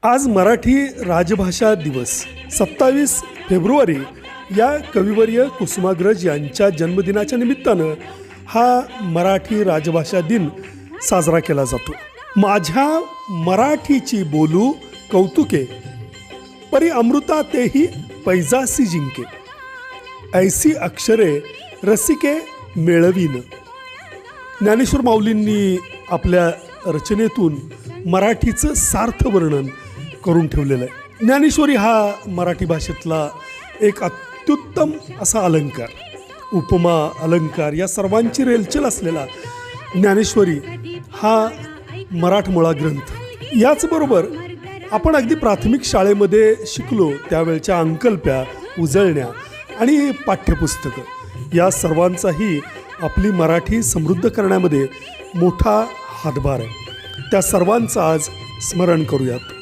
आज मराठी राजभाषा दिवस 27 फेब्रुवारी या कविवर्य कुसुमाग्रज यांच्या जन्मदिनाच्या निमित्तानं हा मराठी राजभाषा दिन साजरा केला जातो। माझ्या मराठीची बोलू कौतुके, परी अमृता तेही पैजासी जिंके, ऐसी अक्षरे रसिके मेळवीन। ज्ञानेश्वर माऊलींनी आपल्या रचनेतून मराठीचं सार्थ वर्णन करून ठेवलेलं आहे। ज्ञानेश्वरी हा मराठी भाषेतला एक अत्युत्तम असा अलंकार, उपमा अलंकार या सर्वांची रेलचेल असलेला ज्ञानेश्वरी हा मराठमोळा ग्रंथ। याचबरोबर आपण अगदी प्राथमिक शाळेमध्ये शिकलो त्यावेळच्या अंकल्प्या, उजळण्या आणि पाठ्यपुस्तकं या सर्वांचाही आपली मराठी समृद्ध करण्यामध्ये मोठा हातभार आहे। त्या सर्वांचं आज स्मरण करूयात।